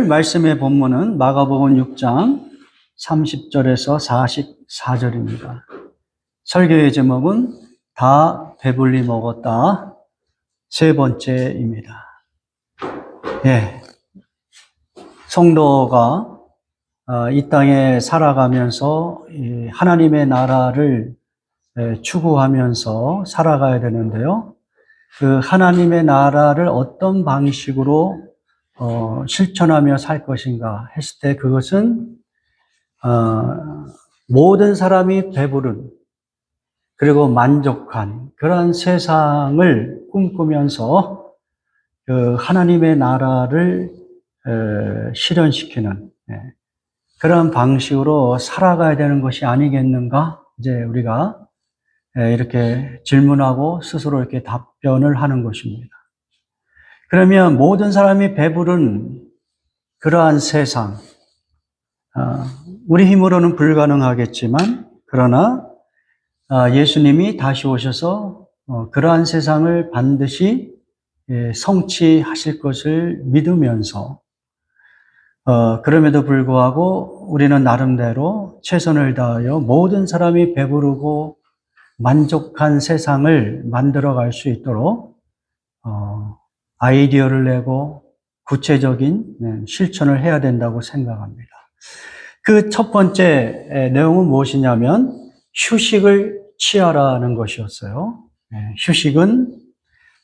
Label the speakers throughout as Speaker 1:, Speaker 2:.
Speaker 1: 오늘 말씀의 본문은 마가복음 6장 30절에서 44절입니다. 설교의 제목은 다 배불리 먹었다. 세 번째입니다. 성도가 이 땅에 살아가면서 하나님의 나라를 추구하면서 살아가야 되는데요. 그 하나님의 나라를 어떤 방식으로 실천하며 살 것인가 했을 때 그것은 모든 사람이 배부른 그리고 만족한 그런 세상을 꿈꾸면서 그 하나님의 나라를 실현시키는 그런 방식으로 살아가야 되는 것이 아니겠는가? 이제 우리가 이렇게 질문하고 스스로 이렇게 답변을 하는 것입니다. 그러면 모든 사람이 배부른 그러한 세상, 우리 힘으로는 불가능하겠지만, 그러나 예수님이 다시 오셔서 그러한 세상을 반드시 성취하실 것을 믿으면서, 그럼에도 불구하고 우리는 나름대로 최선을 다하여 모든 사람이 배부르고 만족한 세상을 만들어 갈 수 있도록 아이디어를 내고 구체적인 실천을 해야 된다고 생각합니다. 그 첫 번째 내용은 무엇이냐면 휴식을 취하라는 것이었어요. 휴식은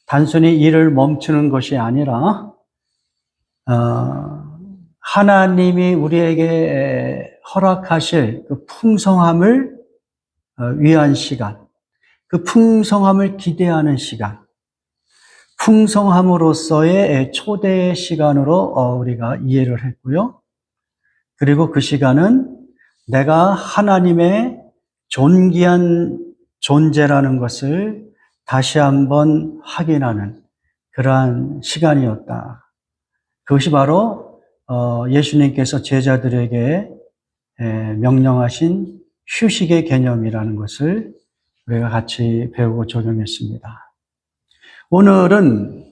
Speaker 1: 단순히 일을 멈추는 것이 아니라 하나님이 우리에게 허락하실 그 풍성함을 위한 시간, 그 풍성함을 기대하는 시간, 풍성함으로서의 초대의 시간으로 우리가 이해를 했고요. 그리고 그 시간은 내가 하나님의 존귀한 존재라는 것을 다시 한번 확인하는 그러한 시간이었다. 그것이 바로 예수님께서 제자들에게 명령하신 휴식의 개념이라는 것을 우리가 같이 배우고 적용했습니다. 오늘은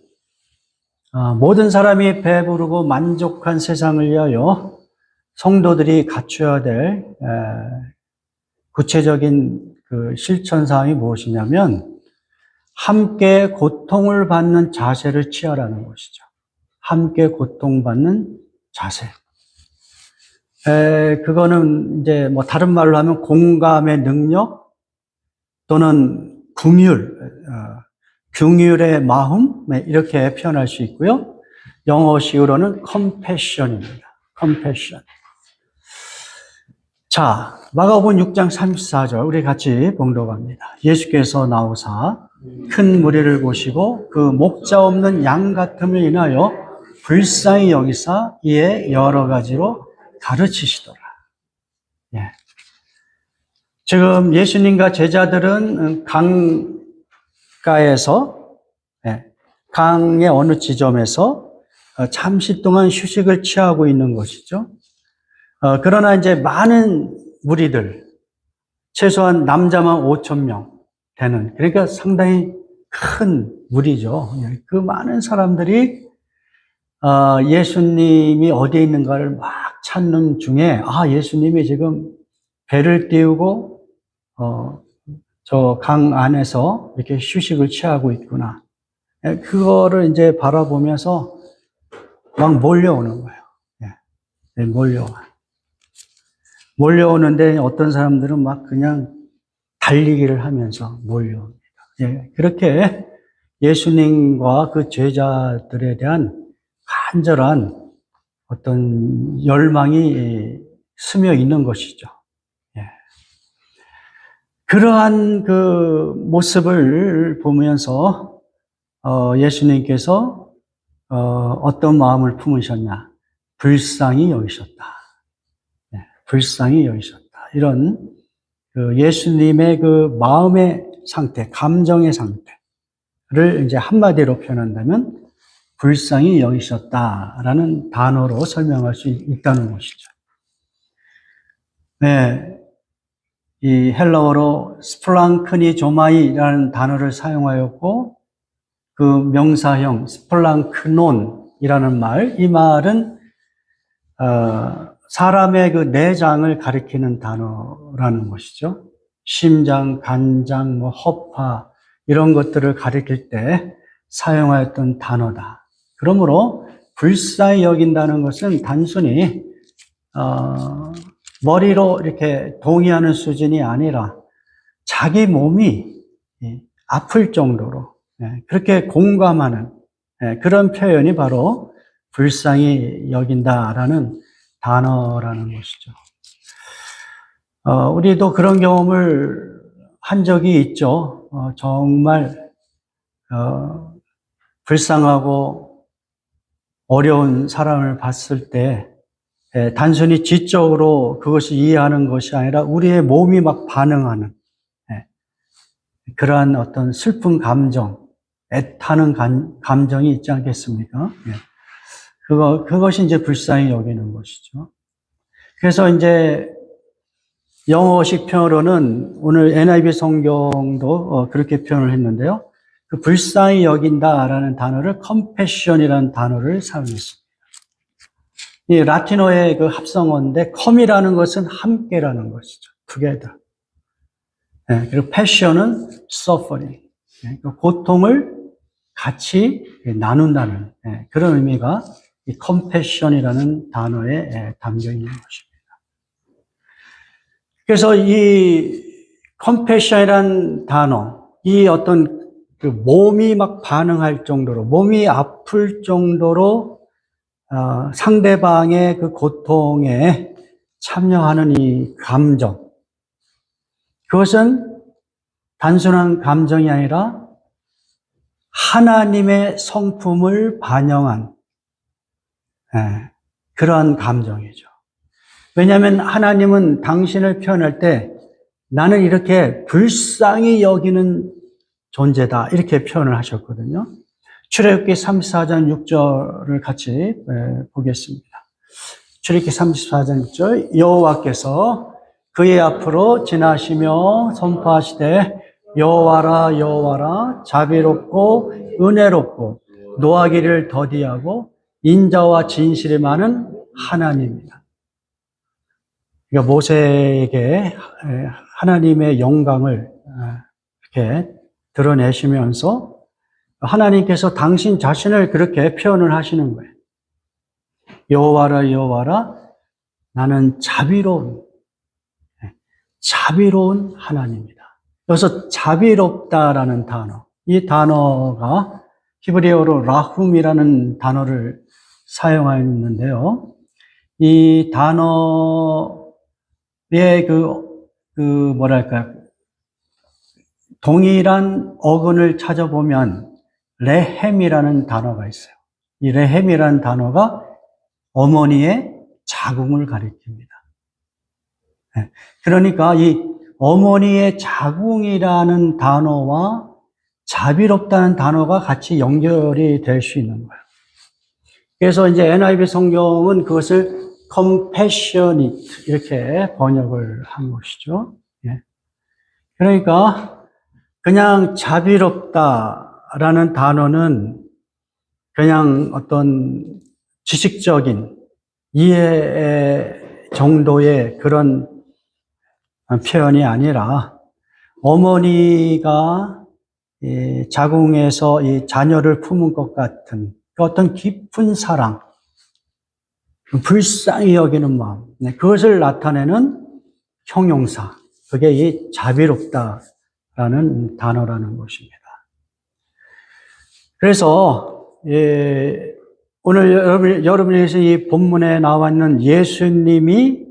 Speaker 1: 모든 사람이 배부르고 만족한 세상을 위하여 성도들이 갖춰야 될 구체적인 그 실천사항이 무엇이냐면 함께 고통을 받는 자세를 취하라는 것이죠. 함께 고통받는 자세. 그거는 이제 뭐 다른 말로 하면 공감의 능력 또는 긍휼의 마음 이렇게 표현할 수 있고요. 영어식으로는 compassion입니다. compassion. 자, 마가복음 6장 34절 우리 같이 봉독합니다. 예수께서 나오사 큰 무리를 보시고 그 목자 없는 양 같음을 인하여 불쌍히 여기사 이에 여러 가지로 가르치시더라. 지금 예수님과 제자들은 강가에서 강의 어느 지점에서 잠시 동안 휴식을 취하고 있는 것이죠. 그러나 이제 많은 무리들, 최소한 남자만 5,000명 되는, 그러니까 상당히 큰 무리죠. 그 많은 사람들이 예수님이 어디에 있는가를 막 찾는 중에 예수님이 지금 배를 띄우고 저 강 안에서 이렇게 휴식을 취하고 있구나. 그거를 이제 바라보면서 막 몰려오는 거예요. 몰려오는데 어떤 사람들은 막 그냥 달리기를 하면서 몰려옵니다. 그렇게 예수님과 그 제자들에 대한 간절한 어떤 열망이 스며 있는 것이죠. 그러한 그 모습을 보면서 예수님께서 어떤 마음을 품으셨냐? 불쌍히 여기셨다. 불쌍히 여기셨다. 이런 그 예수님의 그 마음의 상태, 감정의 상태를 이제 한마디로 표현한다면 불쌍히 여기셨다라는 단어로 설명할 수 있다는 것이죠. 이 헬라어로 스플랑크니조마이라는 단어를 사용하였고 그 명사형 스플랑크논이라는 말, 이 말은 사람의 그 내장을 가리키는 단어라는 것이죠. 심장, 간장, 허파 이런 것들을 가리킬 때 사용하였던 단어다. 그러므로 불쌍히 여긴다는 것은 단순히 머리로 이렇게 동의하는 수준이 아니라 자기 몸이 아플 정도로 그렇게 공감하는 그런 표현이 바로 불쌍히 여긴다라는 단어라는 것이죠. 우리도 그런 경험을 한 적이 있죠. 정말 불쌍하고 어려운 사람을 봤을 때 단순히 지적으로 그것이 이해하는 것이 아니라 우리의 몸이 막 반응하는 그러한 어떤 슬픈 감정, 애타는 감정이 있지 않겠습니까? 그것이 이제 불쌍히 여기는 것이죠. 그래서 이제 영어식 표현으로는 오늘 NIV 성경도 그렇게 표현을 했는데요. 그 불쌍히 여긴다라는 단어를 compassion이라는 단어를 사용했습니다. 이 라틴어의 그 합성어인데 com이라는 것은 함께라는 것이죠. together. 그리고 passion은 suffering. 그 고통을 같이 나눈다는 그런 의미가 이 compassion이라는 단어에 담겨 있는 것입니다. 그래서 이 compassion이라는 단어, 이 어떤 그 몸이 막 반응할 정도로, 몸이 아플 정도로 상대방의 그 고통에 참여하는 이 감정, 그것은 단순한 감정이 아니라 하나님의 성품을 반영한 그러한 감정이죠. 왜냐하면 하나님은 당신을 표현할 때 나는 이렇게 불쌍히 여기는 존재다 이렇게 표현을 하셨거든요. 출애굽기 34장 6절을 같이 보겠습니다. 출애굽기 34장 6절 여호와께서 그의 앞으로 지나시며 선포하시되 여호와라 여호와라 자비롭고 은혜롭고 노하기를 더디하고 인자와 진실이 많은 하나님이다. 그러니까 모세에게 하나님의 영광을 이렇게 드러내시면서 하나님께서 당신 자신을 그렇게 표현을 하시는 거예요. 여호와라 여호와라 나는 자비로운 하나님이다. 여기서 자비롭다라는 단어, 이 단어가 히브리어로 라훔이라는 단어를 사용하였는데요. 이 단어의 뭐랄까요. 동일한 어근을 찾아보면 레헴이라는 단어가 있어요. 이 레헴이라는 단어가 어머니의 자궁을 가리킵니다. 그러니까 이 어머니의 자궁이라는 단어와 자비롭다는 단어가 같이 연결이 될 수 있는 거예요. 그래서 이제 NIV 성경은 그것을 compassionate 이렇게 번역을 한 것이죠. 그러니까 그냥 자비롭다라는 단어는 그냥 어떤 지식적인 이해 정도의 그런 표현이 아니라 어머니가 자궁에서 이 자녀를 품은 것 같은 그 어떤 깊은 사랑, 불쌍히 여기는 마음, 그것을 나타내는 형용사, 그게 이 자비롭다라는 단어라는 것입니다. 그래서 오늘 여러분에게서 이 본문에 나와 있는 예수님이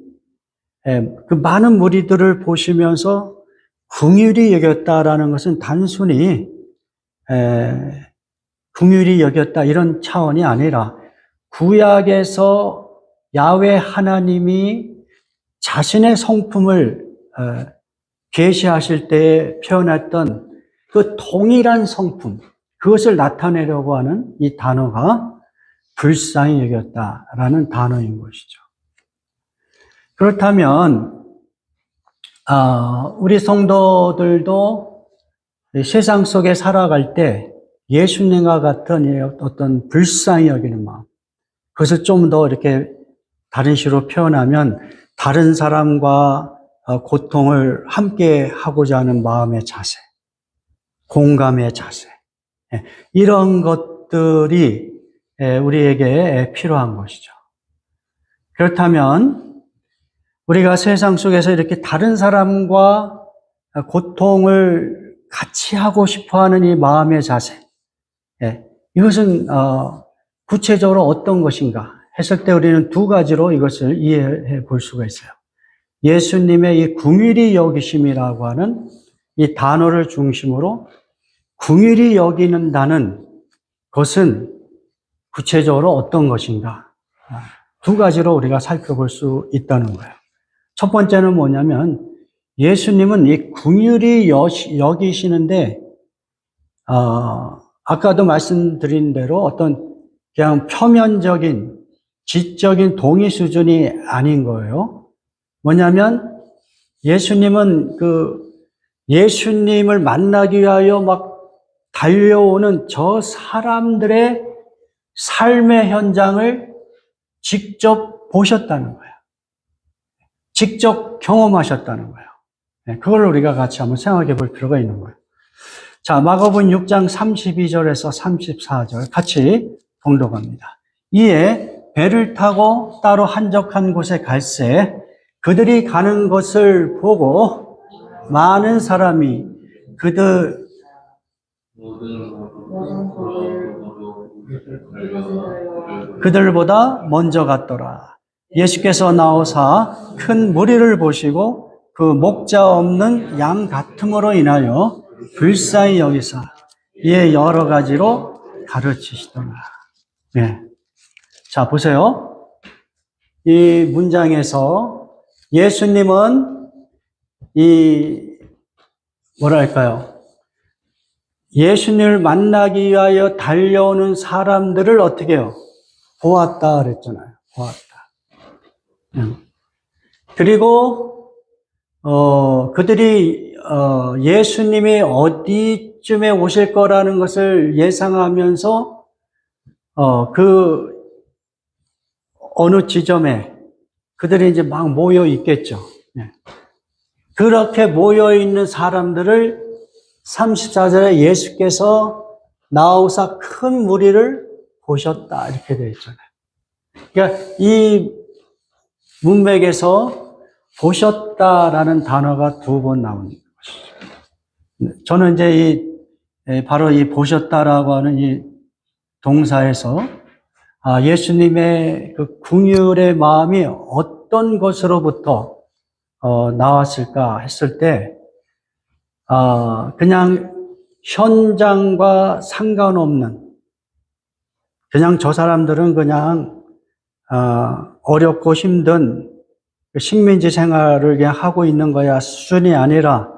Speaker 1: 그 많은 무리들을 보시면서 긍휼히 여겼다라는 것은 단순히 긍휼히 여겼다 이런 차원이 아니라 구약에서 야훼 하나님이 자신의 성품을 계시하실 때 표현했던 그 동일한 성품, 그것을 나타내려고 하는 이 단어가 불쌍히 여겼다라는 단어인 것이죠. 그렇다면 우리 성도들도 세상 속에 살아갈 때 예수님과 같은 어떤 불쌍히 여기는 마음, 그것을 좀 더 이렇게 다른 식으로 표현하면 다른 사람과 고통을 함께 하고자 하는 마음의 자세, 공감의 자세, 이런 것들이 우리에게 필요한 것이죠. 그렇다면 우리가 세상 속에서 이렇게 다른 사람과 고통을 같이 하고 싶어하는 이 마음의 자세, 이것은 구체적으로 어떤 것인가 했을 때 우리는 두 가지로 이것을 이해해 볼 수가 있어요. 예수님의 이 긍휼히 여기심이라고 하는 이 단어를 중심으로 긍휼히 여기는다는 것은 구체적으로 어떤 것인가, 두 가지로 우리가 살펴볼 수 있다는 거예요. 첫 번째는 뭐냐면 예수님은 이 긍휼히 여기시는데 아까도 말씀드린 대로 어떤 그냥 표면적인 지적인 동의 수준이 아닌 거예요. 뭐냐면 예수님은 예수님을 만나기 위하여 막 달려오는 저 사람들의 삶의 현장을 직접 보셨다는 거예요. 직접 경험하셨다는 거예요. 그걸 우리가 같이 한번 생각해 볼 필요가 있는 거예요. 자, 마가복음 6장 32절에서 34절 같이 봉독합니다. 이에 배를 타고 따로 한적한 곳에 갈새 그들이 가는 것을 보고 많은 사람이 그들보다 먼저 갔더라. 예수께서 나오사 큰 무리를 보시고 그 목자 없는 양 같음으로 인하여 불쌍히 여기사 이에 여러 가지로 가르치시더라. 네. 자, 보세요. 이 문장에서 예수님은 예수님을 만나기 위하여 달려오는 사람들을 어떻게 해요? 보았다 그랬잖아요. 보았다. 그리고 그들이 예수님이 어디쯤에 오실 거라는 것을 예상하면서 그 어느 지점에 그들이 이제 막 모여 있겠죠. 그렇게 모여 있는 사람들을 34절에 예수께서 나오사 큰 무리를 보셨다 이렇게 되어 있잖아요. 그러니까 이 문맥에서 보셨다라는 단어가 두 번 나오는 것이죠. 저는 이제 바로 이 보셨다라고 하는 이 동사에서 예수님의 그 긍휼의 마음이 어떤 것으로부터 나왔을까 했을 때 그냥 현장과 상관없는 그냥 저 사람들은 그냥 어렵고 힘든 식민지 생활을 그냥 하고 있는 거야 수준이 아니라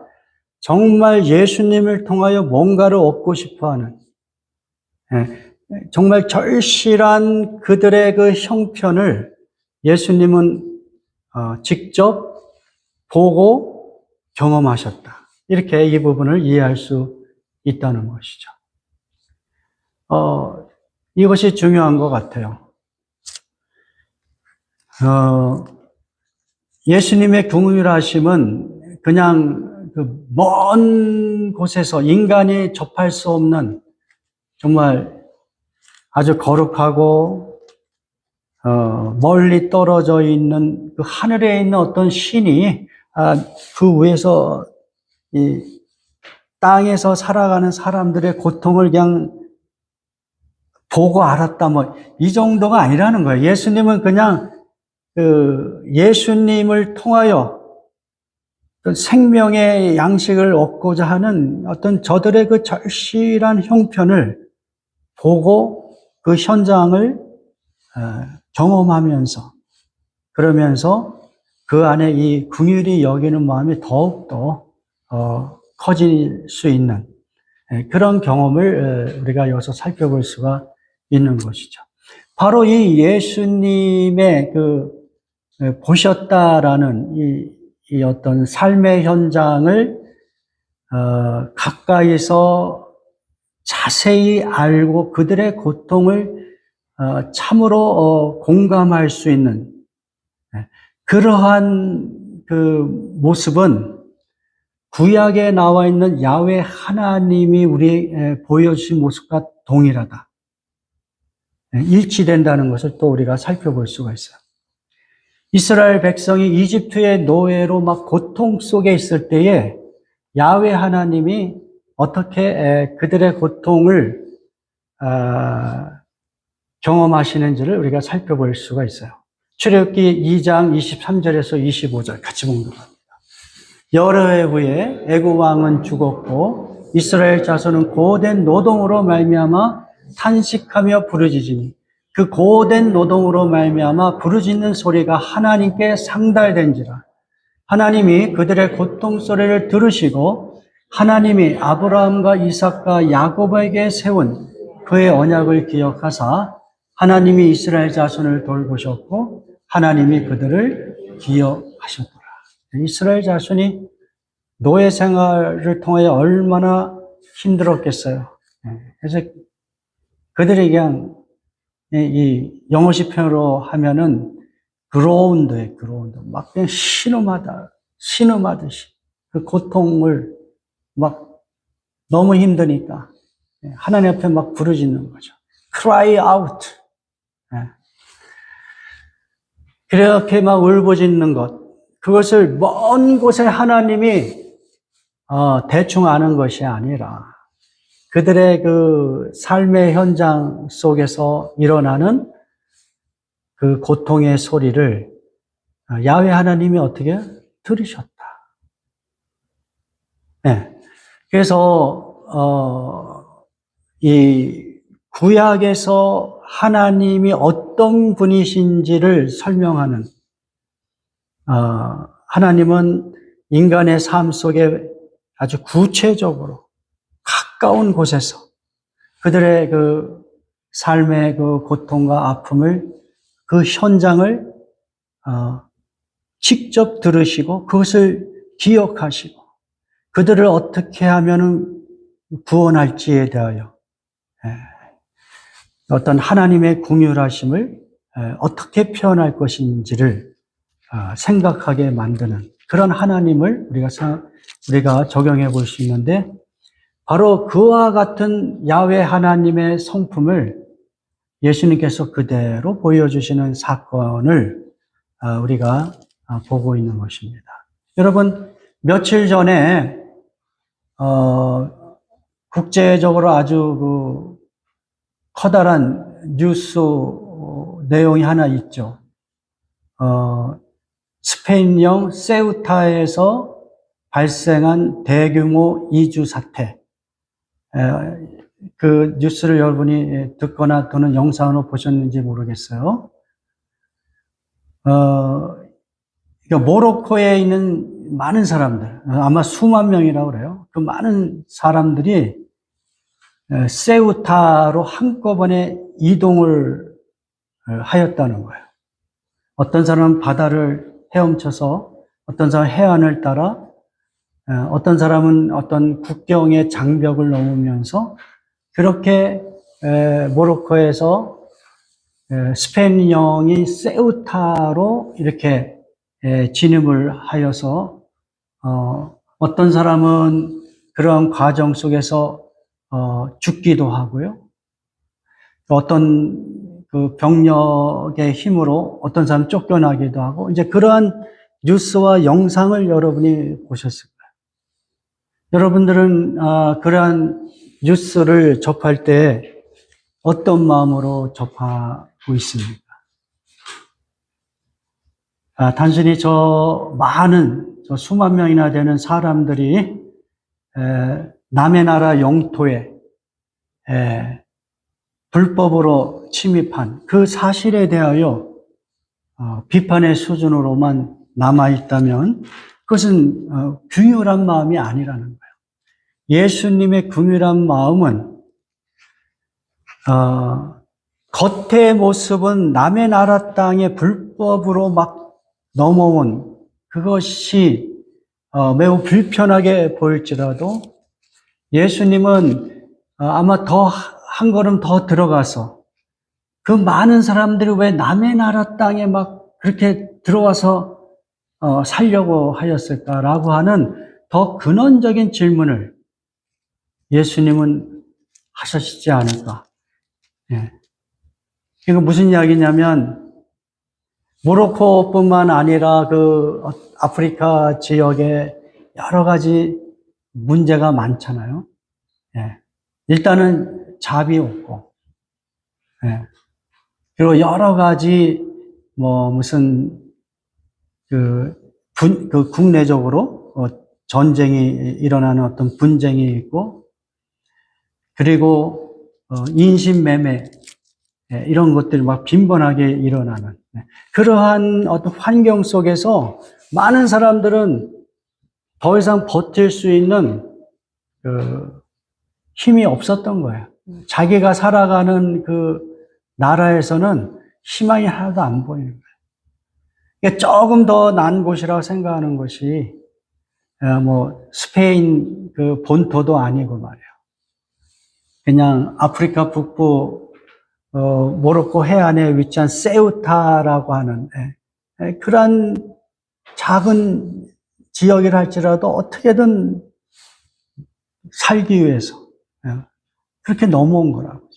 Speaker 1: 정말 예수님을 통하여 뭔가를 얻고 싶어하는 정말 절실한 그들의 그 형편을 예수님은 직접 보고 경험하셨다. 이렇게 이 부분을 이해할 수 있다는 것이죠. 이것이 중요한 것 같아요. 예수님의 긍휼하심은 그냥 그 먼 곳에서 인간이 접할 수 없는 정말 아주 거룩하고 멀리 떨어져 있는 그 하늘에 있는 어떤 신이 그 위에서 이 땅에서 살아가는 사람들의 고통을 그냥 보고 알았다 이 정도가 아니라는 거예요. 예수님은 그냥 예수님을 통하여 그 생명의 양식을 얻고자 하는 어떤 저들의 그 절실한 형편을 보고 그 현장을 경험하면서 그러면서 그 안에 이 긍휼히 여기는 마음이 더욱더 커질 수 있는 그런 경험을 우리가 여기서 살펴볼 수가 있는 것이죠. 바로 이 예수님의 보셨다라는 이 어떤 삶의 현장을 가까이서 자세히 알고 그들의 고통을 참으로 공감할 수 있는 그러한 그 모습은 구약에 나와 있는 야훼 하나님이 우리에게 보여주신 모습과 동일하다. 일치된다는 것을 또 우리가 살펴볼 수가 있어요. 이스라엘 백성이 이집트의 노예로 막 고통 속에 있을 때에 야훼 하나님이 어떻게 그들의 고통을 경험하시는지를 우리가 살펴볼 수가 있어요. 출애굽기 2장 23절에서 25절 같이 봉독합니다. 여러 해 후에 애굽 왕은 죽었고 이스라엘 자손은 고된 노동으로 말미암아 탄식하며 부르짖으니 그 고된 노동으로 말미암아 부르짖는 소리가 하나님께 상달된지라. 하나님이 그들의 고통 소리를 들으시고 하나님이 아브라함과 이삭과 야곱에게 세운 그의 언약을 기억하사 하나님이 이스라엘 자손을 돌보셨고 하나님이 그들을 기억하셨더라. 이스라엘 자손이 노예 생활을 통해 얼마나 힘들었겠어요. 그래서 그들이 그냥 이 영어식 표현으로 하면은 그라운드에 그라운드 막 그냥 신음하듯이 그 고통을 막 너무 힘드니까 하나님 앞에 막 부르짖는 거죠. Cry out. 그렇게 막 울부짖는 것, 그것을 먼 곳에 하나님이 대충 아는 것이 아니라 그들의 그 삶의 현장 속에서 일어나는 그 고통의 소리를 야훼 하나님이 어떻게 들으셨다. 네. 그래서 이 구약에서 하나님이 어떤 분이신지를 설명하는 하나님은 인간의 삶 속에 아주 구체적으로 가까운 곳에서 그들의 그 삶의 그 고통과 아픔을 그 현장을 직접 들으시고 그것을 기억하시고 그들을 어떻게 하면 구원할지에 대하여 어떤 하나님의 긍휼하심을 어떻게 표현할 것인지를 생각하게 만드는 그런 하나님을 우리가 적용해 볼 수 있는데 바로 그와 같은 야훼 하나님의 성품을 예수님께서 그대로 보여주시는 사건을 우리가 보고 있는 것입니다. 여러분, 며칠 전에 국제적으로 아주 커다란 뉴스 내용이 하나 있죠. 스페인령 세우타에서 발생한 대규모 이주 사태. 그 뉴스를 여러분이 듣거나 또는 영상으로 보셨는지 모르겠어요. 모로코에 있는 많은 사람들, 아마 수만 명이라고 그래요. 그 많은 사람들이 세우타로 한꺼번에 이동을 하였다는 거예요. 어떤 사람은 바다를 헤엄쳐서, 어떤 사람은 해안을 따라, 어떤 사람은 어떤 국경의 장벽을 넘으면서 그렇게 모로코에서 스페인령이 세우타로 이렇게 진입을 하여서 어떤 사람은 그런 과정 속에서 죽기도 하고요. 어떤 그 병력의 힘으로 어떤 사람 쫓겨나기도 하고 이제 그러한 뉴스와 영상을 여러분이 보셨을 거예요. 여러분들은 그러한 뉴스를 접할 때 어떤 마음으로 접하고 있습니까? 단순히 저 수만 명이나 되는 사람들이 남의 나라 영토에 불법으로 침입한 그 사실에 대하여 비판의 수준으로만 남아있다면 그것은 긍휼한 마음이 아니라는 거예요. 예수님의 긍휼한 마음은 겉의 모습은 남의 나라 땅에 불법으로 막 넘어온 그것이 매우 불편하게 보일지라도 예수님은 아마 한 걸음 더 들어가서 그 많은 사람들이 왜 남의 나라 땅에 막 그렇게 들어와서 살려고 하였을까라고 하는 더 근원적인 질문을 예수님은 하셨지 않을까. 예. 이거 무슨 이야기냐면 모로코뿐만 아니라 그 아프리카 지역에 여러 가지 문제가 많잖아요. 예. 일단은 잡이 없고, 예. 그리고 여러 가지 무슨 국내적으로 전쟁이 일어나는 어떤 분쟁이 있고, 그리고 인신매매, 이런 것들이 막 빈번하게 일어나는 그러한 어떤 환경 속에서 많은 사람들은 더 이상 버틸 수 있는 힘이 없었던 거예요. 자기가 살아가는 그 나라에서는 희망이 하나도 안 보이는 거예요. 조금 더 나은 곳이라고 생각하는 것이 스페인 그 본토도 아니고 말이에요. 그냥 아프리카 북부 모로코 해안에 위치한 세우타라고 하는 그러한 작은 지역이라 할지라도 어떻게든 살기 위해서 그렇게 넘어온 거라고요.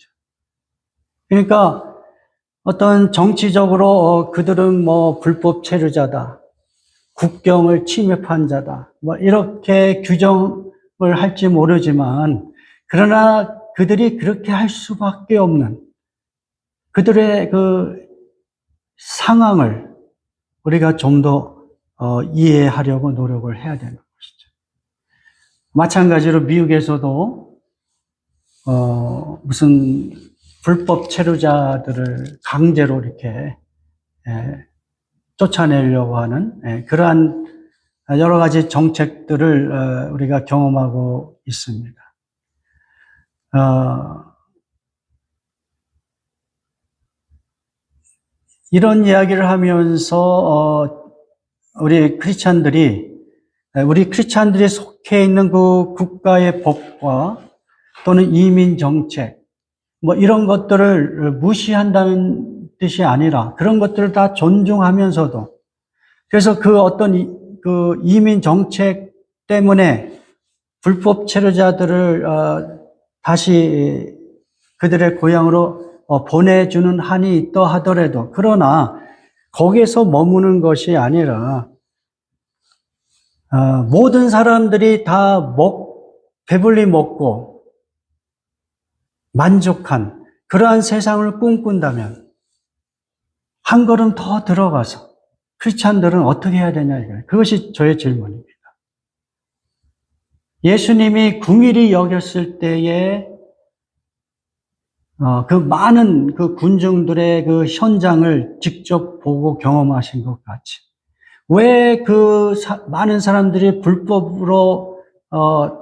Speaker 1: 그러니까 어떤 정치적으로 그들은 불법 체류자다, 국경을 침입한 자다, 이렇게 규정을 할지 모르지만 그러나 그들이 그렇게 할 수밖에 없는 그들의 그 상황을 우리가 좀 더 이해하려고 노력을 해야 되는 것이죠. 마찬가지로 미국에서도 무슨 불법 체류자들을 강제로 이렇게 쫓아내려고 하는 그러한 여러 가지 정책들을 우리가 경험하고 있습니다. 이런 이야기를 하면서 우리 크리스찬들이 속해 있는 그 국가의 법과 또는 이민 정책 이런 것들을 무시한다는 뜻이 아니라 그런 것들을 다 존중하면서도 그래서 그 어떤 그 이민 정책 때문에 불법 체류자들을 다시 그들의 고향으로 보내주는 한이 있다 하더라도 그러나 거기에서 머무는 것이 아니라 모든 사람들이 다 배불리 먹고 만족한 그러한 세상을 꿈꾼다면 한 걸음 더 들어가서 크리스찬들은 어떻게 해야 되냐 이거예요. 그것이 저의 질문입니다. 예수님이 긍휼히 여겼을 때에 그 많은 그 군중들의 그 현장을 직접 보고 경험하신 것 같이 왜 그 많은 사람들이 불법으로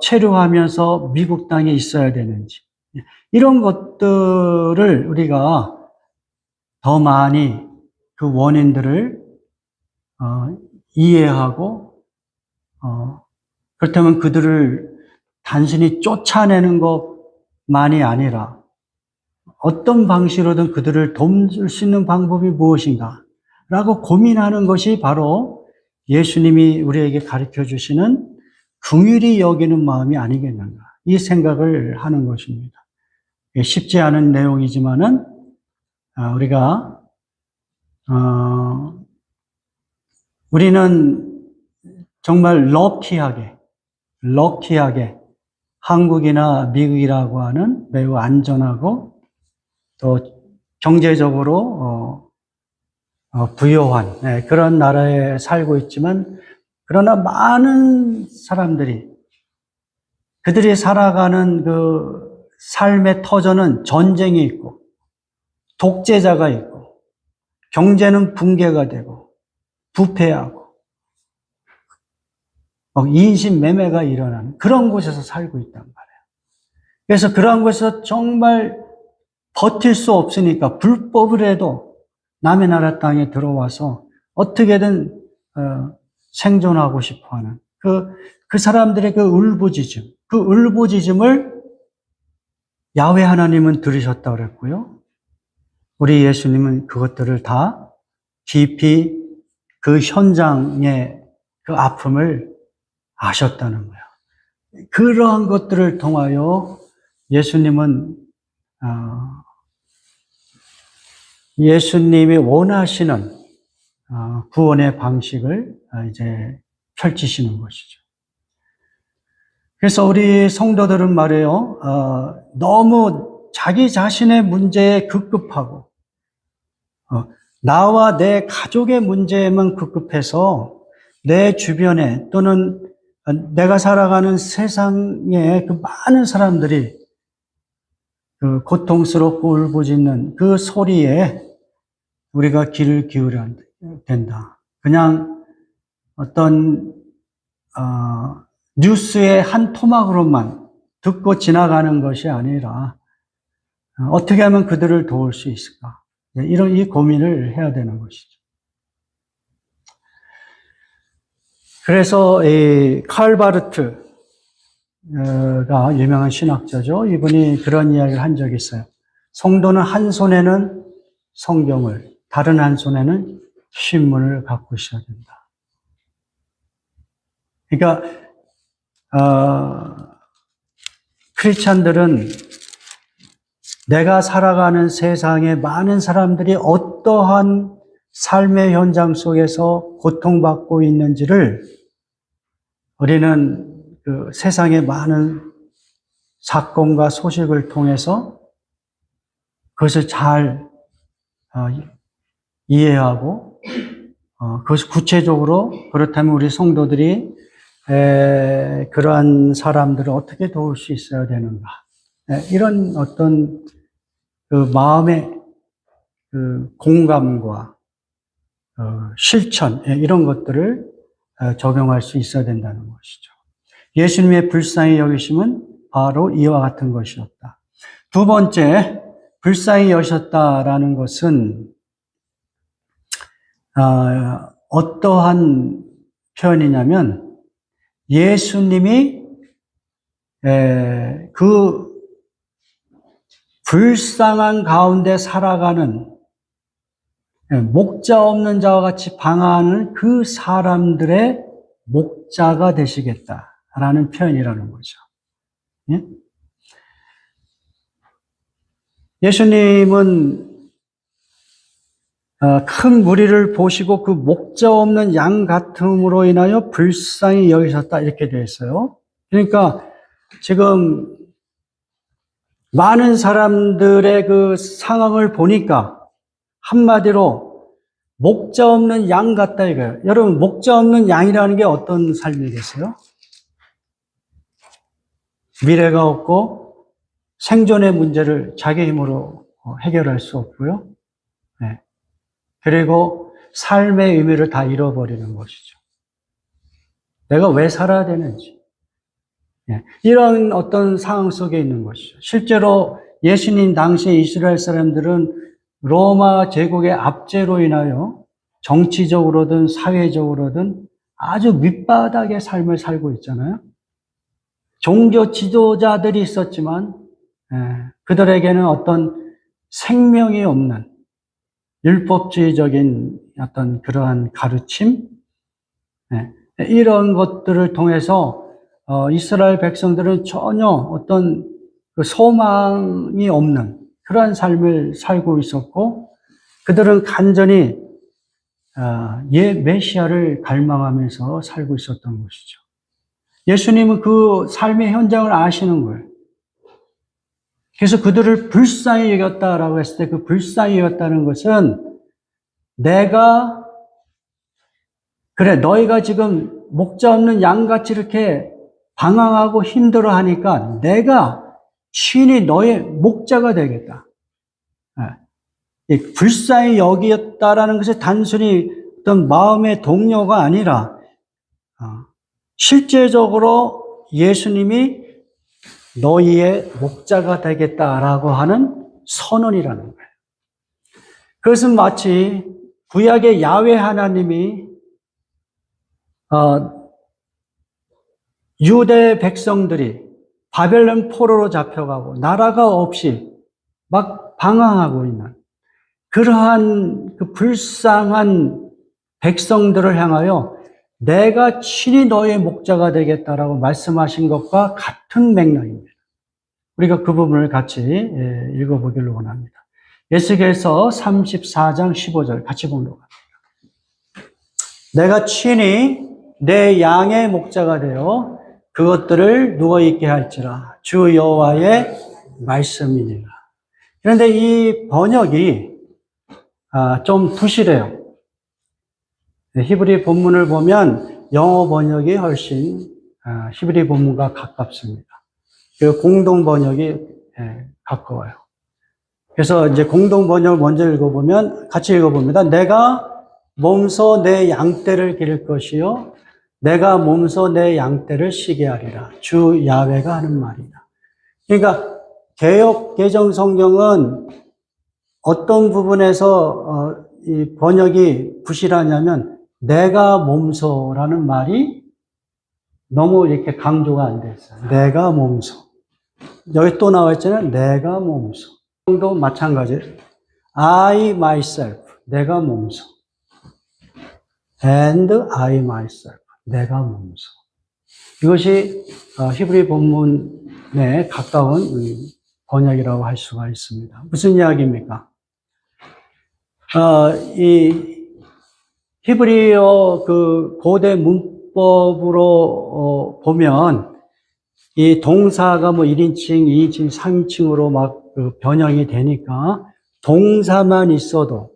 Speaker 1: 체류하면서 미국 땅에 있어야 되는지 이런 것들을 우리가 더 많이 그 원인들을 이해하고 그렇다면 그들을 단순히 쫓아내는 것만이 아니라 어떤 방식으로든 그들을 돕을 수 있는 방법이 무엇인가 라고 고민하는 것이 바로 예수님이 우리에게 가르쳐 주시는 긍휼히 여기는 마음이 아니겠는가 이 생각을 하는 것입니다. 쉽지 않은 내용이지만은 우리가 우리는 정말 럭키하게 한국이나 미국이라고 하는 매우 안전하고 또 경제적으로 부유한 그런 나라에 살고 있지만 그러나 많은 사람들이 그들이 살아가는 그 삶의 터전은 전쟁이 있고 독재자가 있고 경제는 붕괴가 되고 부패하고 인신매매가 일어나는 그런 곳에서 살고 있단 말이에요. 그래서 그런 곳에서 정말 버틸 수 없으니까 불법을 해도 남의 나라 땅에 들어와서 어떻게든 생존하고 싶어하는 그 사람들의 그 울부짖음, 그 울부짖음을 야훼 하나님은 들으셨다고 그랬고요. 우리 예수님은 그것들을 다 깊이 그 현장의 그 아픔을 아셨다는 거예요. 그러한 것들을 통하여 예수님은 예수님이 원하시는 구원의 방식을 이제 펼치시는 것이죠. 그래서 우리 성도들은 말이에요, 너무 자기 자신의 문제에 급급하고, 나와 내 가족의 문제에만 급급해서 내 주변에 또는 내가 살아가는 세상에 그 많은 사람들이 그 고통스럽고 울부짖는 그 소리에 우리가 귀를 기울여야 된다. 그냥 어떤 뉴스의 한 토막으로만 듣고 지나가는 것이 아니라 어떻게 하면 그들을 도울 수 있을까? 이런 이 고민을 해야 되는 것이죠. 그래서 이 칼바르트가 유명한 신학자죠. 이분이 그런 이야기를 한 적이 있어요. 성도는 한 손에는 성경을, 다른 한 손에는 신문을 갖고 있어야 된다. 그러니까 크리스찬들은 내가 살아가는 세상에 많은 사람들이 어떠한 삶의 현장 속에서 고통받고 있는지를 우리는 그 세상의 많은 사건과 소식을 통해서 그것을 잘 이해하고 그것을 구체적으로 그렇다면 우리 성도들이 그러한 사람들을 어떻게 도울 수 있어야 되는가, 이런 어떤 그 마음의 그 공감과 실천, 이런 것들을 적용할 수 있어야 된다는 것이죠. 예수님의 불쌍히 여기심은 바로 이와 같은 것이었다. 두 번째, 불쌍히 여기셨다라는 것은 어떠한 표현이냐면 예수님이 그 불쌍한 가운데 살아가는 목자 없는 자와 같이 방황하는 그 사람들의 목자가 되시겠다라는 표현이라는 거죠. 예수님은 큰 무리를 보시고 그 목자 없는 양 같음으로 인하여 불쌍히 여기셨다, 이렇게 되어 있어요. 그러니까 지금 많은 사람들의 그 상황을 보니까 한마디로 목자 없는 양 같다 이거예요. 여러분, 목자 없는 양이라는 게 어떤 삶이겠어요? 미래가 없고 생존의 문제를 자기 힘으로 해결할 수 없고요. 네. 그리고 삶의 의미를 다 잃어버리는 것이죠. 내가 왜 살아야 되는지. 네. 이런 어떤 상황 속에 있는 것이죠. 실제로 예수님 당시에 이스라엘 사람들은 로마 제국의 압제로 인하여 정치적으로든 사회적으로든 아주 밑바닥의 삶을 살고 있잖아요. 종교 지도자들이 있었지만 그들에게는 어떤 생명이 없는 율법주의적인 어떤 그러한 가르침, 이런 것들을 통해서 이스라엘 백성들은 전혀 어떤 그 소망이 없는 그러한 삶을 살고 있었고, 그들은 간절히 메시아를 갈망하면서 살고 있었던 것이죠. 예수님은 그 삶의 현장을 아시는 거예요. 그래서 그들을 불쌍히 여겼다라고 했을 때 그 불쌍히 여겼다는 것은 그래, 너희가 지금 목자 없는 양같이 이렇게 방황하고 힘들어 하니까 내가 친히 너의 목자가 되겠다. 불쌍히 여겼다라는 것이 단순히 어떤 마음의 동요가 아니라 실제적으로 예수님이 너희의 목자가 되겠다라고 하는 선언이라는 거예요. 그것은 마치 구약의 야훼 하나님이 유대 백성들이 바벨론 포로로 잡혀가고 나라가 없이 막 방황하고 있는 그러한 그 불쌍한 백성들을 향하여 내가 친히 너의 목자가 되겠다라고 말씀하신 것과 같은 맥락입니다. 우리가 그 부분을 같이 읽어보기를 원합니다. 에스겔서 34장 15절 같이 보도록 합니다. 내가 친히 내 양의 목자가 되어 그것들을 누워있게 할지라 주 여호와의 말씀이니라. 그런데 이 번역이 좀 부실해요. 히브리 본문을 보면 영어 번역이 훨씬 히브리 본문과 가깝습니다. 그 공동 번역이 가까워요. 그래서 이제 공동 번역을 먼저 읽어보면 같이 읽어봅니다. 내가 몸소 내 양떼를 기를 것이요 내가 몸소 내 양떼를 쉬게 하리라. 주 야훼가 하는 말이다. 그러니까 개역 개정 성경은 어떤 부분에서 이 번역이 부실하냐면 내가 몸소라는 말이 너무 이렇게 강조가 안 돼 있어요. 내가 몸소. 여기 또 나와 있잖아요. 내가 몸소. 도 마찬가지예요. I myself. 내가 몸소. And I myself. 내가 몸소. 이것이 히브리 본문에 가까운 번역이라고 할 수가 있습니다. 무슨 이야기입니까? 이 히브리어 그 고대 문법으로 보면 이 동사가 뭐 1인칭, 2인칭, 3인칭으로 막 그 변형이 되니까 동사만 있어도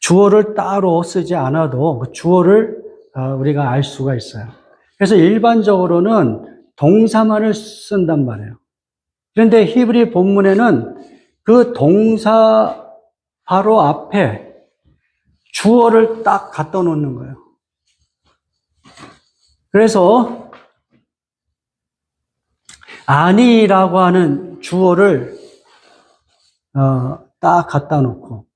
Speaker 1: 주어를 따로 쓰지 않아도 그 주어를 우리가 알 수가 있어요. 그래서 일반적으로는 동사만을 쓴단 말이에요. 그런데 히브리 본문에는 그 동사 바로 앞에 주어를 딱 갖다 놓는 거예요. 그래서 아니라고 하는 주어를 딱 갖다 놓고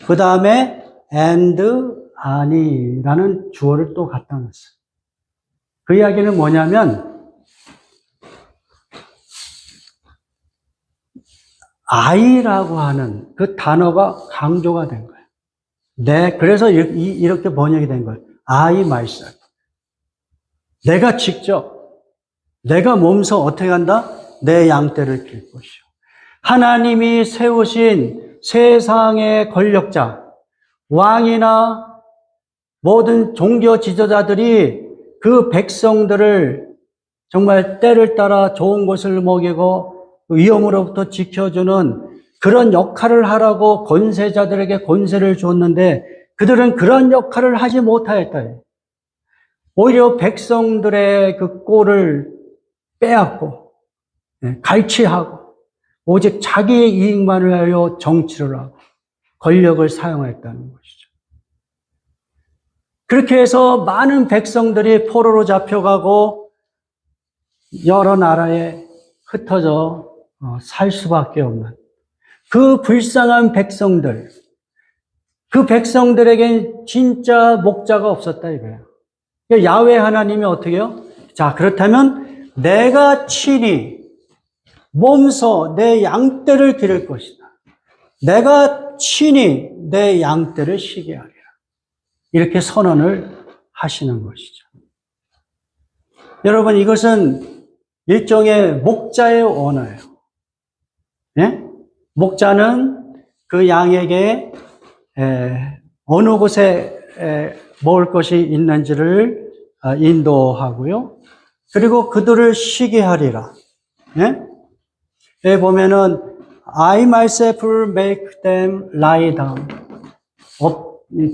Speaker 1: 그 다음에 and 아니라는 주어를 또 갖다 놨어요. 그 이야기는 뭐냐면 I라고 하는 그 단어가 강조가 된 거예요. 그래서 이렇게 번역이 된 거예요. I myself. 내가 직접, 내가 몸소 어떻게 한다? 내 양떼를 길 것이요. 하나님이 세우신 세상의 권력자, 왕이나 모든 종교 지도자들이 그 백성들을 정말 때를 따라 좋은 것을 먹이고 위험으로부터 지켜주는 그런 역할을 하라고 권세자들에게 권세를 줬는데 그들은 그런 역할을 하지 못하였다. 오히려 백성들의 그 꼴을 빼앗고 갈취하고 오직 자기의 이익만을 위하여 정치를 하고 권력을 사용했다는 것이죠. 그렇게 해서 많은 백성들이 포로로 잡혀가고 여러 나라에 흩어져 살 수밖에 없는 그 불쌍한 백성들, 그 백성들에겐 진짜 목자가 없었다 이거예요. 야훼 하나님이 어떻게 해요? 자, 그렇다면 내가 친히 몸소 내 양떼를 기를 것이다. 내가 친히 내 양떼를 쉬게 하리라. 이렇게 선언을 하시는 것이죠. 여러분, 이것은 일종의 목자의 언어예요. 예? 목자는 그 양에게 어느 곳에 먹을 것이 있는지를 인도하고요. 그리고 그들을 쉬게 하리라. 예? 여기 보면은 I myself will make them lie down.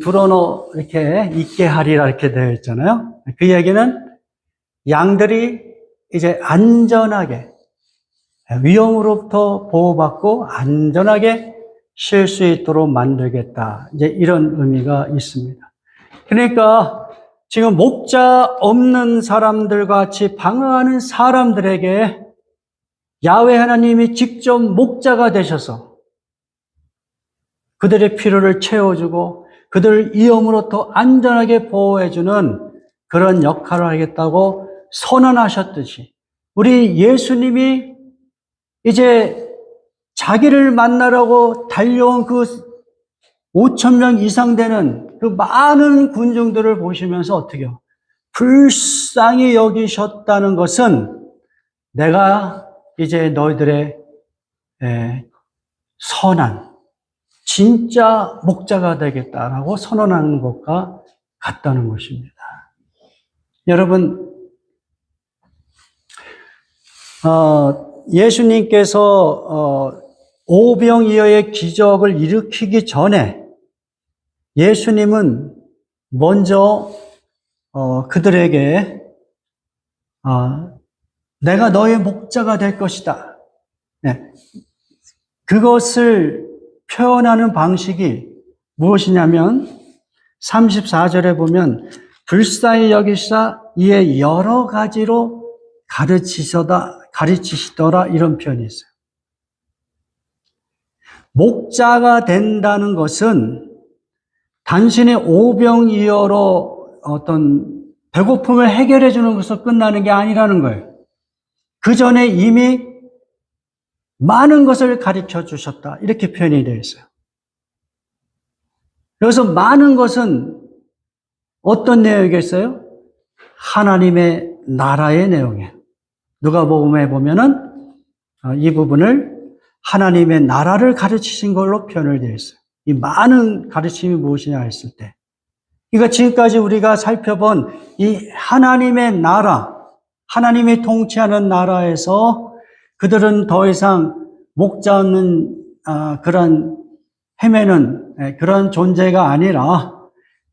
Speaker 1: 불어넣어 이렇게 있게 하리라 이렇게 되어 있잖아요. 그 얘기는 양들이 이제 안전하게 위험으로부터 보호받고 안전하게 쉴 수 있도록 만들겠다. 이제 이런 의미가 있습니다. 그러니까 지금 목자 없는 사람들과 같이 방황하는 사람들에게 야훼 하나님이 직접 목자가 되셔서 그들의 필요를 채워주고 그들을 위험으로부터 안전하게 보호해주는 그런 역할을 하겠다고 선언하셨듯이 우리 예수님이 이제 자기를 만나라고 달려온 그 5천 명 이상 되는 그 많은 군중들을 보시면서 어떻게요? 불쌍히 여기셨다는 것은 내가 이제 너희들의 선한 진짜 목자가 되겠다라고 선언하는 것과 같다는 것입니다. 여러분, 예수님께서 오병이어의 기적을 일으키기 전에 예수님은 먼저 그들에게 내가 너의 목자가 될 것이다. 네. 그것을 표현하는 방식이 무엇이냐면 34절에 보면 불쌍히 여기사 이에 여러 가지로 가르치시더라 이런 표현이 있어요. 목자가 된다는 것은 단순히 오병이어로 어떤 배고픔을 해결해 주는 것으로 끝나는 게 아니라는 거예요. 그 전에 이미 많은 것을 가르쳐 주셨다. 이렇게 표현이 되어 있어요. 여기서 많은 것은 어떤 내용이겠어요? 하나님의 나라의 내용이에요. 누가복음에 보면은 이 부분을 하나님의 나라를 가르치신 걸로 표현을 되어 있어요. 이 많은 가르침이 무엇이냐 했을 때. 그러니까 지금까지 우리가 살펴본 이 하나님의 나라, 하나님이 통치하는 나라에서 그들은 더 이상 목자 없는 그런 헤매는 그런 존재가 아니라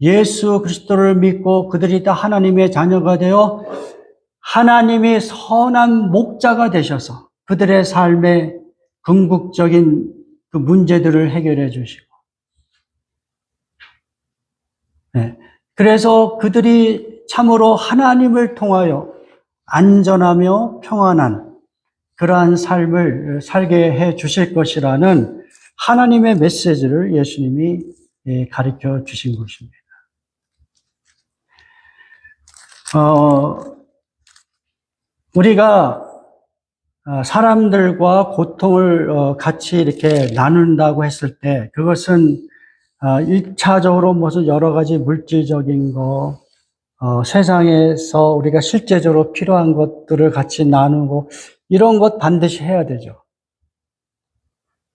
Speaker 1: 예수 그리스도를 믿고 그들이 다 하나님의 자녀가 되어 하나님이 선한 목자가 되셔서 그들의 삶의 궁극적인 그 문제들을 해결해 주시고 그래서 그들이 참으로 하나님을 통하여 안전하며 평안한 그러한 삶을 살게 해 주실 것이라는 하나님의 메시지를 예수님이 가르쳐 주신 것입니다. 우리가 사람들과 고통을 같이 이렇게 나눈다고 했을 때 그것은 1차적으로 무슨 여러 가지 물질적인 거, 세상에서 우리가 실제적으로 필요한 것들을 같이 나누고 이런 것 반드시 해야 되죠.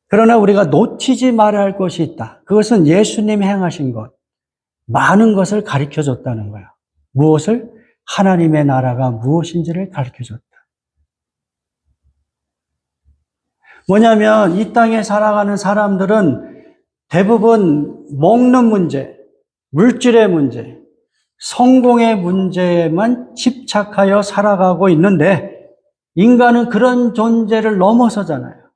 Speaker 1: 그러나 우리가 놓치지 말아야 할 것이 있다. 그것은 예수님이 행하신 것, 많은 것을 가르쳐 줬다는 거예요. 무엇을? 하나님의 나라가 무엇인지를 가르쳐 줬다. 뭐냐면 이 땅에 살아가는 사람들은 대부분 먹는 문제, 물질의 문제, 성공의 문제에만 집착하여 살아가고 있는데 인간은 그런 존재를 넘어서잖아요.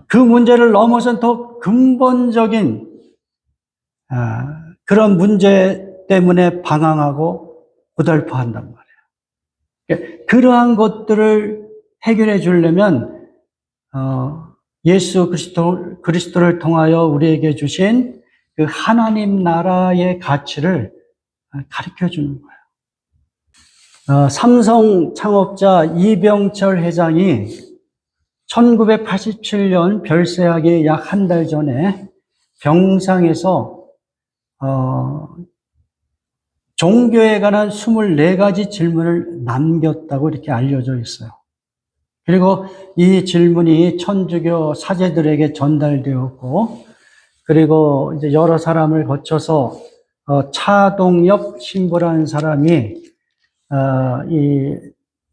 Speaker 1: 그 문제를 넘어선 더 근본적인 그런 문제 때문에 방황하고 고달퍼한단 말이에요. 그러한 것들을 해결해 주려면 예수 그리스도를 통하여 우리에게 주신 그 하나님 나라의 가치를 가르쳐 주는 거예요. 삼성 창업자 이병철 회장이 1987년 별세하기 약 한 달 전에 병상에서 종교에 관한 24가지 질문을 남겼다고 이렇게 알려져 있어요. 그리고 이 질문이 천주교 사제들에게 전달되었고, 그리고 이제 여러 사람을 거쳐서 차동엽 신부라는 사람이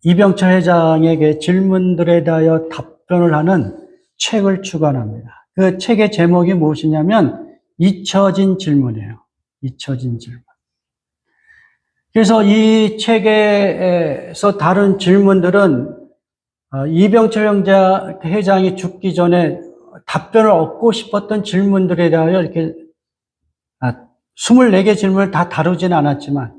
Speaker 1: 이병철 회장에게 질문들에 대하여 답변을 하는 책을 출간합니다. 그 책의 제목이 무엇이냐면 잊혀진 질문이에요. 잊혀진 질문. 그래서 이 책에서 다룬 질문들은 이병철 회장이 죽기 전에 답변을 얻고 싶었던 질문들에 대하여 이렇게 24개 질문을 다 다루지는 않았지만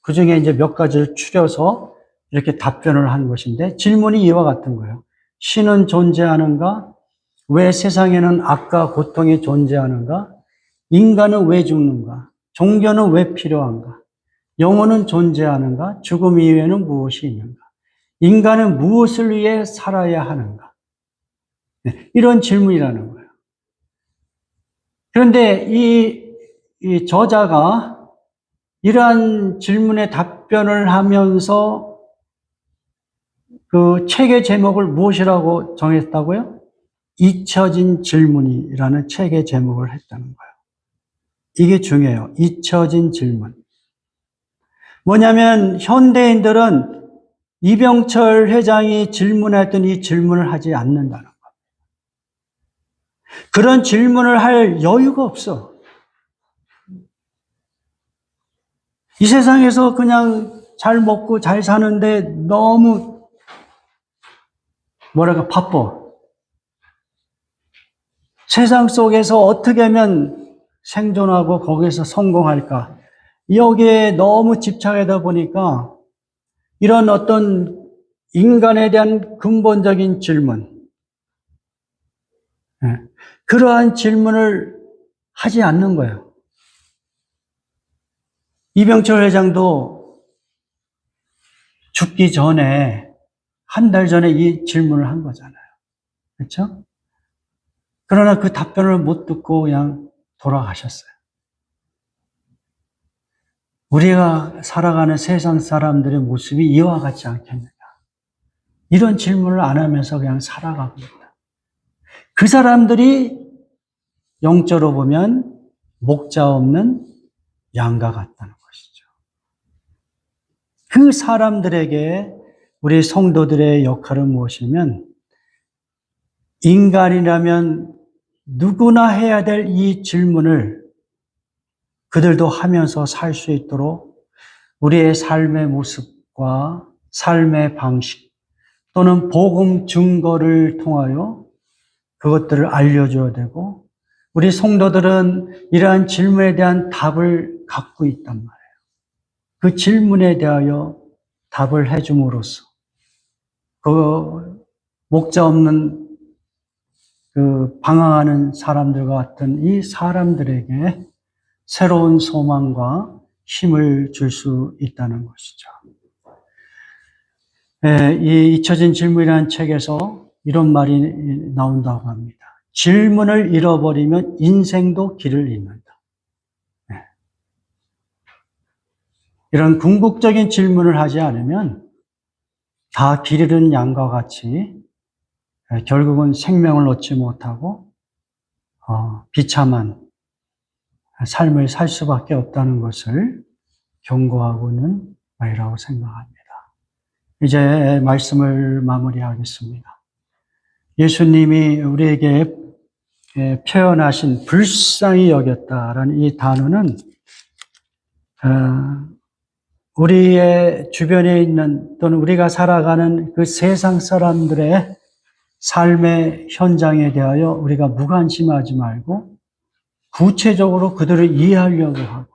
Speaker 1: 그 중에 이제 몇 가지를 추려서 이렇게 답변을 한 것인데 질문이 이와 같은 거예요. 신은 존재하는가? 왜 세상에는 악과 고통이 존재하는가? 인간은 왜 죽는가? 종교는 왜 필요한가? 영혼은 존재하는가? 죽음 이후에는 무엇이 있는가? 인간은 무엇을 위해 살아야 하는가? 이런 질문이라는 거예요. 그런데 이 저자가 이러한 질문에 답변을 하면서 그 책의 제목을 무엇이라고 정했다고요? 잊혀진 질문이라는 책의 제목을 했다는 거예요. 이게 중요해요. 잊혀진 질문. 뭐냐면 현대인들은 이병철 회장이 질문했던 이 질문을 하지 않는다는 거예요. 그런 질문을 할 여유가 없어. 이 세상에서 그냥 잘 먹고 잘 사는데 너무 바빠. 세상 속에서 어떻게 하면 생존하고 거기서 성공할까? 여기에 너무 집착하다 보니까 이런 어떤 인간에 대한 근본적인 질문, 그러한 질문을 하지 않는 거예요. 이병철 회장도 죽기 전에, 한 달 전에 이 질문을 한 거잖아요. 그렇죠? 그러나 그 답변을 못 듣고 그냥 돌아가셨어요. 우리가 살아가는 세상 사람들의 모습이 이와 같지 않겠느냐. 이런 질문을 안 하면서 그냥 살아가고 있다. 그 사람들이 영적으로 보면 목자 없는 양과 같다는 것이죠. 그 사람들에게 우리 성도들의 역할은 무엇이냐면, 인간이라면 누구나 해야 될 이 질문을 그들도 하면서 살 수 있도록 우리의 삶의 모습과 삶의 방식 또는 복음 증거를 통하여 그것들을 알려줘야 되고, 우리 성도들은 이러한 질문에 대한 답을 갖고 있단 말이에요. 그 질문에 대하여 답을 해줌으로써 그 목자 없는 그 방황하는 사람들과 같은 이 사람들에게 새로운 소망과 힘을 줄 수 있다는 것이죠. 이 잊혀진 질문이라는 책에서 이런 말이 나온다고 합니다. 질문을 잃어버리면 인생도 길을 잃는다. 이런 궁극적인 질문을 하지 않으면 다 길 잃은 양과 같이 결국은 생명을 얻지 못하고 비참한 삶을 살 수밖에 없다는 것을 경고하고는 말이라고 생각합니다. 이제 말씀을 마무리하겠습니다. 예수님이 우리에게 표현하신 불쌍히 여겼다라는 이 단어는 우리의 주변에 있는 또는 우리가 살아가는 그 세상 사람들의 삶의 현장에 대하여 우리가 무관심하지 말고 구체적으로 그들을 이해하려고 하고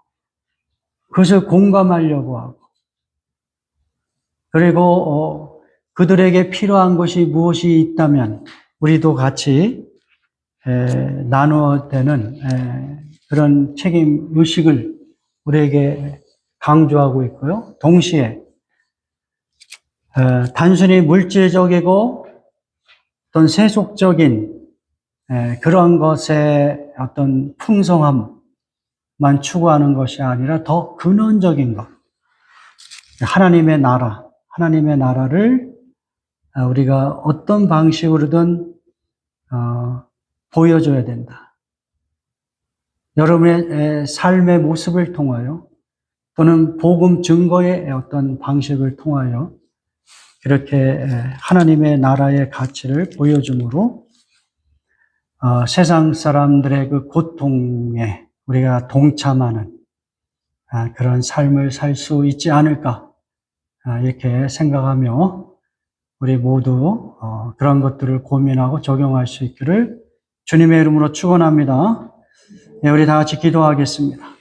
Speaker 1: 그것을 공감하려고 하고 그리고 그들에게 필요한 것이 무엇이 있다면 우리도 같이 나누어 되는 그런 책임 의식을 우리에게 강조하고 있고요. 동시에 단순히 물질적이고 어떤 세속적인 그런 것의 어떤 풍성함만 추구하는 것이 아니라 더 근원적인 것, 하나님의 나라, 하나님의 나라를 우리가 어떤 방식으로든 보여줘야 된다. 여러분의 삶의 모습을 통하여 또는 복음 증거의 어떤 방식을 통하여 그렇게 하나님의 나라의 가치를 보여줌으로 세상 사람들의 그 고통에 우리가 동참하는 그런 삶을 살 수 있지 않을까 이렇게 생각하며 우리 모두 그런 것들을 고민하고 적용할 수 있기를 주님의 이름으로 축원합니다. 우리 다 같이 기도하겠습니다.